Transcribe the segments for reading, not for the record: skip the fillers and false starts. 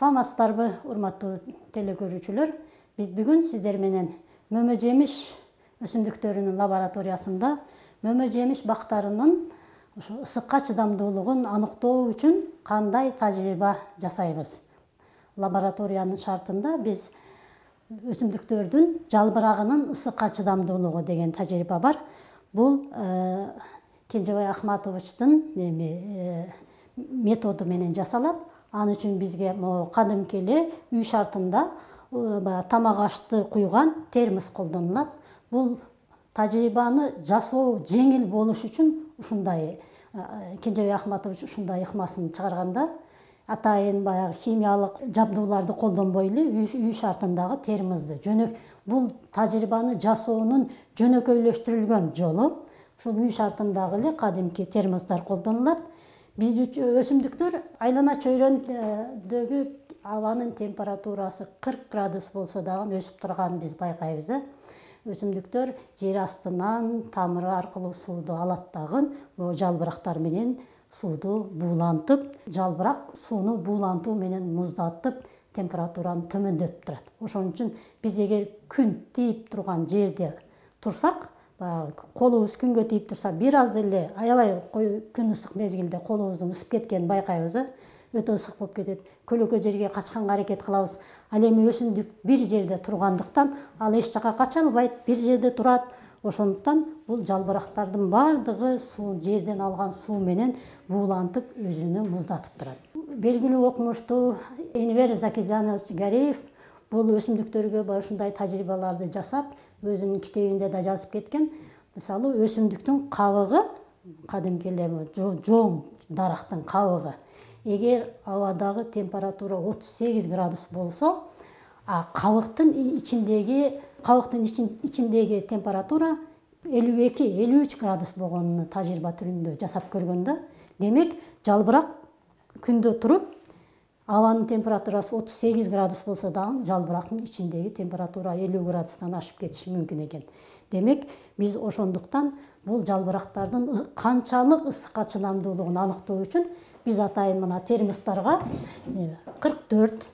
Саламатсыздарбы, урматтуу телекөрүүчүлөр. Биз бүгүн сиздер менен мөмө жемиш өсүмдүктөрүнүн лабораториясында мөмө жемиш бактарынын ысыкка чыдамдуулугун аныктоо үчүн кандай тажрыйба жасайбыз. Лабораториянын шартында биз өсүмдүктөрдүн жалбырагынын ысыкка чыдамдуулугу деген тажрыйба бар. Бул Кенжебай Ахматовичтин методу менен жасалат. Аны үчүн бизге кадимки эле үй шартында тамак ашты куйган термос колдонулат. Бул тажрыйбаны жасоо жеңил болуш үчүн ушундай Кенжебай Ахматович ушундай ыкмасын чыгарганда атайын баягы химиялык жабдууларды колдонбой эле үй шартындагы термосду бул тажрыйбаны жасоонун жөнөкөйлөштүрүлгөн жолу ушул үй шартындагы эле кадимки термостор колдонулат. Биз өсүмдүктөр айлана чөйрөдөгү абанын температурасы 40 градус болсо дагы өсүп турганын биз байкайбыз. Өсүмдүктөр жер астынан тамыры аркылуу сууду алат дагы, жалбырактар менен сууду буулантып, жалбырак сууну буулантуу менен муздатып, температураны төмөндөтүп турат. Ошон үчүн биз эгер күн тийип турган жерде турсак, колубуз күнгө тийип турса, бир аз деле аябай күн ысык мезгилде колубуздун ысып кеткенин байкайбыз. Өтө ысык болуп кетет. Көлөкө жерге качканга аракет кылабыз. Ал эми өсүмдүк бир жерде тургандыктан ал эч жака кача албайт, бир жерде турат. Ошондуктан бул жалбырактардын бардыгы жерден алган суу менен буулантып, өзүнү муздатып турат. Белгилүү окумуштуу Энвер Закизянович Гареев бул өсүмдүктөргө ушундай тажрыйбаларды жасап, өзүнүн китебинде да жазып кеткен. Мисалы, өсүмдүктүн кабыгы, кадимки эле жоң дарактын кабыгы, эгер абадагы температура 38 градус болсо, кабыктын ичиндеги температура 52-53 градус болгонун тажрыйба түрүндө жасап көргөндө, демек жалбырак күндө туруп, абанын температурасы 38 градус болсо дагы жалбырактын ичиндеги температура 50 градустан ашып кетиши мүмкүн экен. Демек, биз ошондуктан бул жалбырактардын канчалык ысыкка чыдамдуулугун аныктоо үчүн биз атайын мына термосторго 44,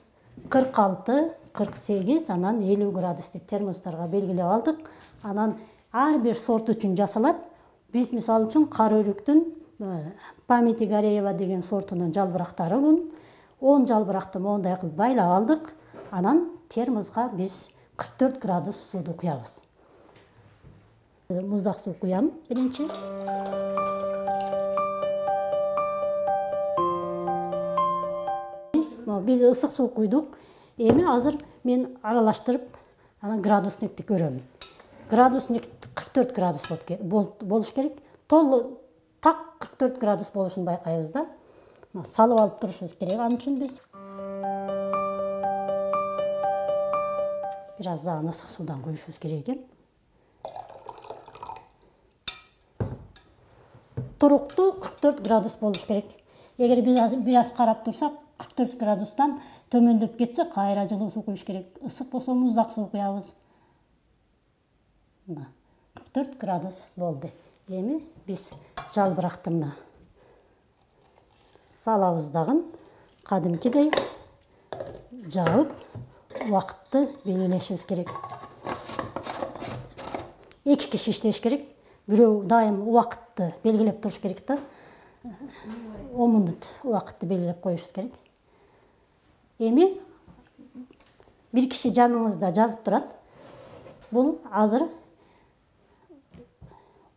46, 48, анан 50 градус деп термосторго белгилеп алдык. Анан ар бир сорт үчүн жасалат. Биз мисалы үчүн кара өрүктүн Памяти Гареева деген сортунун жалбырактары бул. 10 жалбыракты моундай кылып байлап алдык. Анан термоско биз 44 градус сууду куябыз. Муздак суу куям биринчи. Биз ысык суу куйдук. Эми азыр мен аралаштырып, анан градусникти көрөм. Градусник 44 градус болуш керек. Так 44 градус болушун байкайбыз да. Салып алып турушубуз керек. Ал үчүн биз бир аз дагы ысык суудан куюшубуз керек экен. Туруктуу 44 градус болуш керек. Эгер биз бир аз карап турсак, 44 градустан төмөндөп кетсе, кайра жылуу суу куюш керек. Ысык болсо муздак суу куябыз. 44 градус болду. Эми биз жалбыракты мына салабыз дагы кадимкидей жабып, убакытты белгилешибиз керек. 2 киши иштеш керек. Бирөө дайым убакытты белгилеп туруш керек да. 10 мүнөт убакытты белгилеп коюшубуз керек. Эми бир киши жаныңызда жазып турат. Бул азыр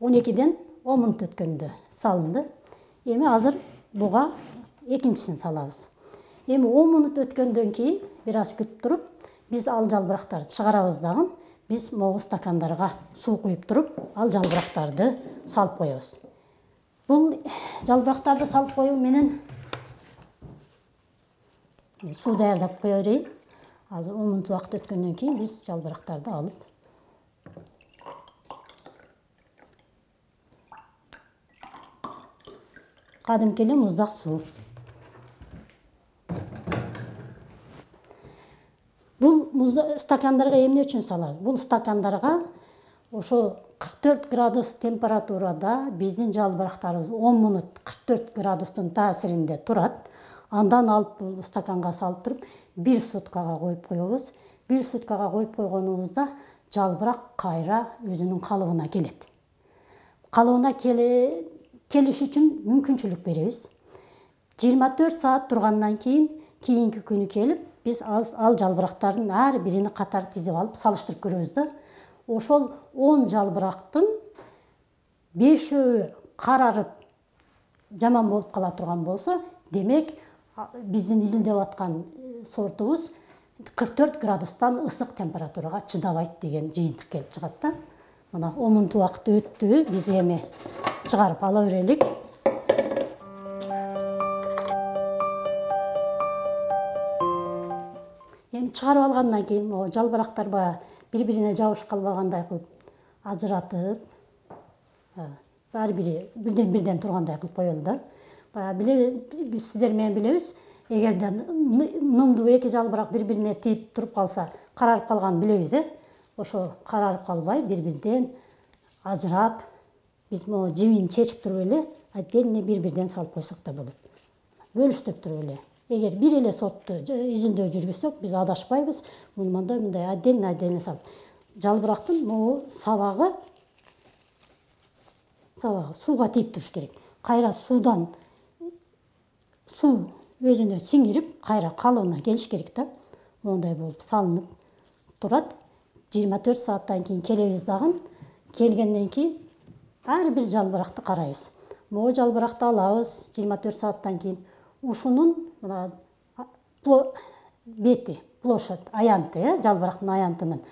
12ден 10 мүнөт өткөндө салынды. Эми азыр буга экинчисин салабыз. Эми 10 мүнөт өткөндөн кийин бир аз күтүп туруп, биз ал жалбырактарды чыгарабыз дагы. Биз могу стакандарга суу куюп туруп, ал жалбырактарды салып коебуз. Бул жалбырактарды салып коюу менен суу даярдап кое берейин. Азыр 10 мүнөт убакыт өткөндөн кийин биз жалбырактарды алып кадимки эле муздак суу. Бул стакандарга эмне үчүн салабыз? Бул стакандарга ошо 44 градус температурада биздин жалбырактарыбыз 10 мүнөт 44 градустун таасиринде турат. Андан алып бул стаканга салып туруп 1 суткага коюп коебуз. 1 суткага коюп койгонубузда жалбырак кайра өзүнүн калыбына келет. Калыбына келиш үчүн мүмкүнчүлүк беребиз. 24 саат тургандан кийинки күнү келип, биз ал жалбырактардын ар бирини катар тизип алып салыштырып көрөбүз да. Ошол 10 жалбырактын 5-өө карарып жаман болуп кала турган болсо, демек биздин изилдеп аткан сортубуз 44 градустан ысык температурага чыдабайт деген жыйынтык келип чыгат да. Мына 10 мүнөт убакыт өттү, биз эми чыгарып ала берелик. Эми чыгарып алгандан кийин жалбырактар баягы бири-бирине жабышып калбагандай кылып ажыратып, ар бири бирден тургандай кылып коелу да. Баягы биз сиздер менен билебиз, эгерде нымдуу эки жалбырак бири-бирине тийип туруп калса, карарып калганын билебиз, ошо карарып калбай бири-бирден ажырап, биз могу жибин чечип туруп эле отдельно бири-бирден салып койсок да болот. Бөлүштүрүп туруп эле. Эгер бир эле сортту изилдөө жүргүзсөк, биз адашпайбыз. Мындай отдельно салып. Жалбырактын могу сабагы сууга тийип туруш керек. Кайра суу өзүнө сиңирип, кайра калыбына келиш керек да. Мондай болуп салынып турат. 24 сааттан кийин келебиз дагы. Келгенден кийин ар бир жалбыракты карайбыз. Могу жалбыракты алабыз 24 сааттан кийин. Ушунун мына бети, площадь, аянты, жалбырактын аянтынын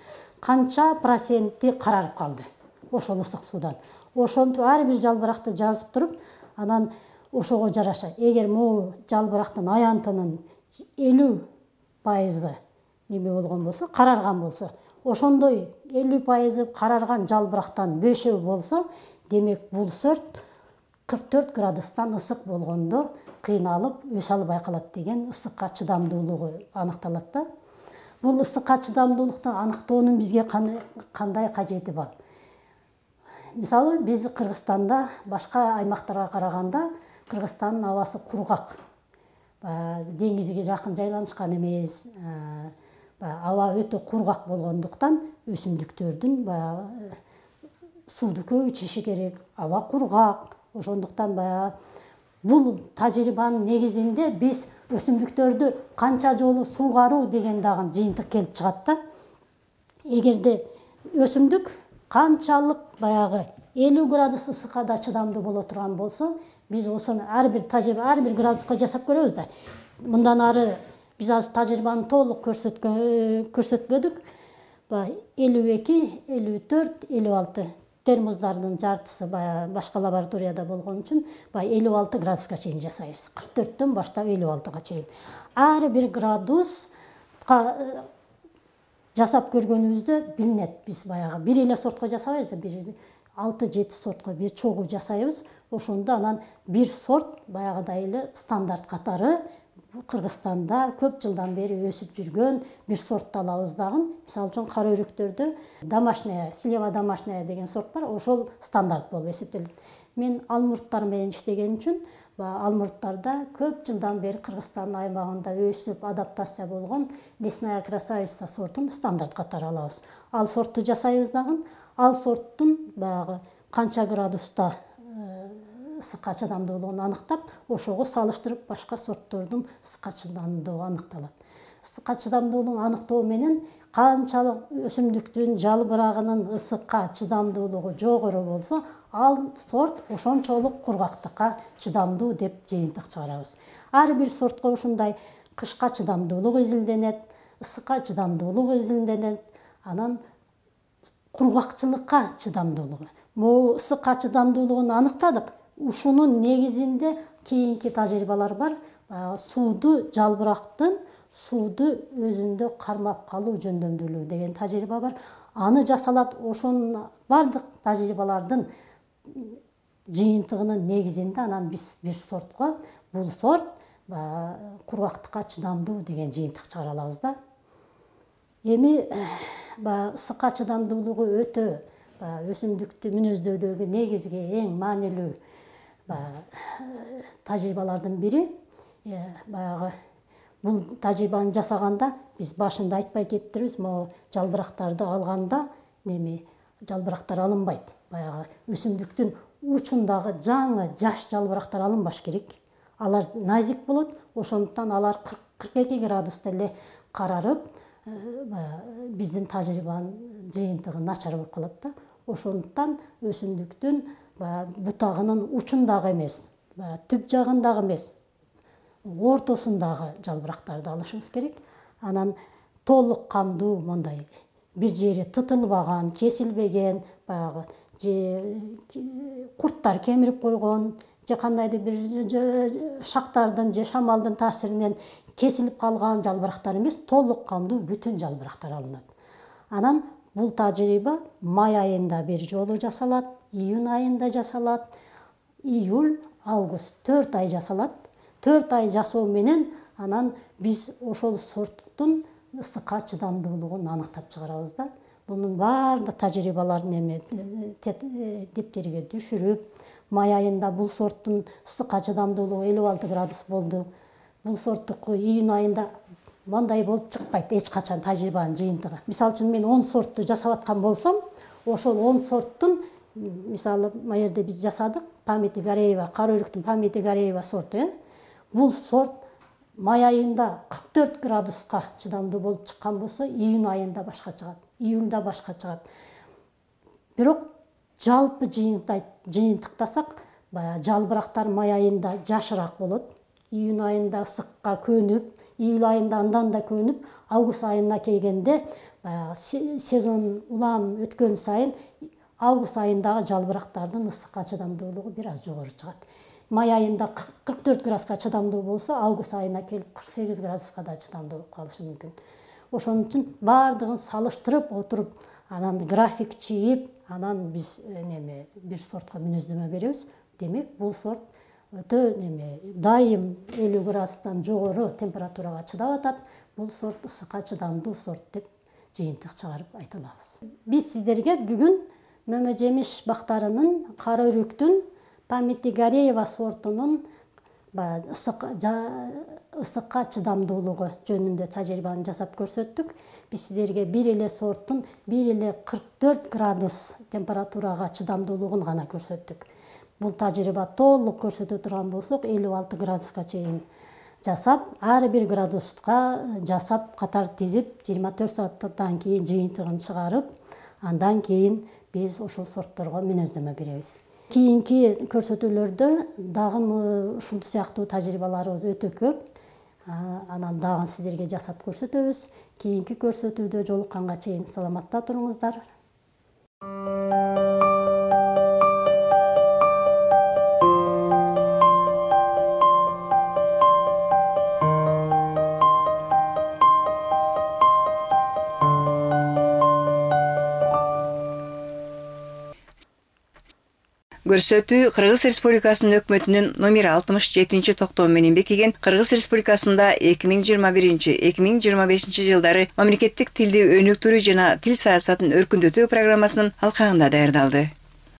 канча проценти карарып калды ошол ысык суудан. Ошентип ар бир жалбыракты жазып туруп, анан ошого жараша, эгер могу жалбырактын аянтынын 50% неме болгон болсо, карарган болсо, ошондой 50% карарган жалбырактан 5-өө болсо, демек бул сорт 44 градустан ысык болгондо кыйналып өсө албай калат деген ысыкка чыдамдуулугу аныкталат да. Бул ысыкка чыдамдуулукту аныктоонун бизге кандай кажети бар? Мисалы, биз Кыргызстанда башка аймактарга караганда Кыргызстандын абасы кургак. Деңизге жакын жайланышкан эмес, аба өтө кургак болгондуктан өсүмдүктөрдүн сууду көп ичиши керек, аба кургак. Ошондуктан бул тажрыйбанын негизинде биз өсүмдүктөрдү канча жолу суугаруу деген дагы жыйынтык келип чыгат да. Эгерде өсүмдүк канчалык 50 градус ысыкка да чыдамдуу боло турган болсо, биз ошону ар бир градуска жасап көрөбүз да. Мындан ары биз азыр тажрыйбаны толук көрсөтпөдүк. 52, 54, 56 термоздардын жартысы башка лабораторияда болгон үчүн 56 градуска чейин жасайбыз. 44төн баштап 56га чейин. Ар бир градуска жасап көргөнүбүздө билинет. Биз бир эле сортко жасабайбыз, 6-7 сортко бир чогуу жасайбыз. Ошондо анан бир сорт баягыдай эле стандарт катары Кыргызстанда көп жылдан бери өсүп жүргөн бир сортты алабыз дагы. Мисалы үчүн кара өрүктөрдө домашняя, слева домашняя деген сорт бар, ошол стандарт болуп эсептелет. Мен алмурттар менен иштеген үчүн алмурттарда көп жылдан бери Кыргызстандын аймагында өсүп адаптация болгон лесная красавица сортун стандарт катары алабыз. Ал сортту жасайбыз дагы. Ал сорттун канча градуста ысыкка чыдамдуулугун аныктап, ошого салыштырып башка сорттордун ысыкка чыдамдуулугу аныкталат. Ысыкка чыдамдуулугун аныктоо менен канчалык өсүмдүктүн жалбырагынын ысыкка чыдамдуулугу жогору болсо, ал сорт ошончолук кургактыкка чыдамдуу деп жыйынтык чыгарабыз. Ар бир сортко ушундай кышка чыдамдуулук изилденет, ысыкка чыдамдуулук изилденет, анан кургакчылыкка чыдамдуулугу. Могу ысыкка чыдамдуулугун аныктадык. Ушунун негизинде кийинки тажрыйбалар бар. Жалбырактын сууду өзүндө кармап калуу жөндөмдүүлүгү деген тажрыйба бар. Аны жасалат. Ошонун бардык тажрыйбалардын жыйынтыгынын негизинде анан биз бир сортко бул сорт кургактыкка чыдамдуу деген жыйынтык чыгара алабыз да. Эми ысыкка чыдамдуулугу өтө өсүмдүктү мүнөздөдөгү негизги эң маанилүү тажрыйбалардын бири баягы бул тажрыйбаны жасаганда биз башында айтпай кеттербиз, могу жалбырактарды алганда жалбырактар алынбайт. Баягы өсүмдүктүн учундагы жаңы жаш жалбырактар алынбаш керек. Алар назик болот, ошондуктан алар 42 градуста эле карарып, биздин тажрыйбанын жыйынтыгы начар болуп калат да. Ошондуктан өсүмдүктүн бутагынын учундагы эмес, түп жагындагы эмес, ортосундагы жалбырактарды алышыбыз керек. Анан толук кандуу мындай бир жери тытылбаган, кесилбеген, баягы же курттар кемирип койгон, же кандайдыр бир шактардын же шамалдын таасиринен кесилип калган жалбырактар эмес, толук кандуу бүтүн жалбырактар алынат. Анан бул тажрыйба май айында бир жолу жасалат, июнь айында жасалат, июль, август 4 ай жасалат. 4 ай жасоо менен анан биз ошол сорттун ысыкка чыдамдуулугун аныктап чыгарабыз да. Бунун баардык тажрыйбаларын дептериге түшүрүп, май айында бул сорттун ысыкка чыдамдуулугу 56 градус болду. Бул сорттуку июнь айында мындай болуп чыкпайт эч качан тажрыйбанын жыйынтыгы. Мисалы үчүн мен 10 сортту жасап аткан болсом, ошол 10 сорттун, мисалы, маерде биз жасадык, Памяти Гареева, кара өрүктүн Памяти Гареева сорту. Бул сорт май айында 44 градуска чыдамдуу болуп чыккан болсо, июнь айында башка чыгат, июльда башка чыгат. Бирок жалпы жыйынтыктасак, жалбырактар май айында жашыраак болот. Июнь айында ысыкка көнүп, июль айында андан да көнүп, август айына келгенде сезон улам өткөн сайын август айындагы жалбырактардын ысыкка чыдамдуулугу бир аз жогору чыгат. Май айында 44 градуска чыдамдуу болсо, август айына келип 48 градуска да чыдамдуу болуп калышы мүмкүн. Ошон үчүн баардыгын салыштырып отуруп, анан график чийип, анан биз бир сортко мүнөздөмө беребиз. Демек, бул сорт өтө дайым 50 градустан жогору температурага чыдап атат. Бул сорт ысыкка чыдамдуу сорт деп жыйынтык чыгарып айта алабыз. Биз сиздерге бүгүн мөмө жемиш бактарынын кара өрүктүн Памяти Гареева сортунун ысыкка чыдамдуулугу жөнүндө тажрыйбаны жасап көрсөттүк. Биз сиздерге бир эле сорттун 44 градус температурага чыдамдуулугун гана көрсөттүк. Бул тажрыйба толук көрсөтө турган болсок, 56 градуска чейин жасап, ар бир градуска жасап, катар тизип, 24 сааттан кийин жыйынтыгын чыгарып, андан кийин биз ошол сортторго мүнөздөмө беребиз. Кийинки көрсөтүүлөрдө дагы ушул сыяктуу тажрыйбаларыбыз өтө көп. Анан дагы сиздерге жасап көрсөтөбүз. Кийинки көрсөтүүдө жолукканга чейин саламатта туруңуздар. Көрсөтүү Кыргыз Республикасынын өкмөтүнүн номер 67 токтому менен бекиген Кыргыз Республикасында 2021-2025 жылдары мамлекеттик тилди өнүктүрүү жана тил саясатын өркүндөтүү программасынын алкагында даярдалды.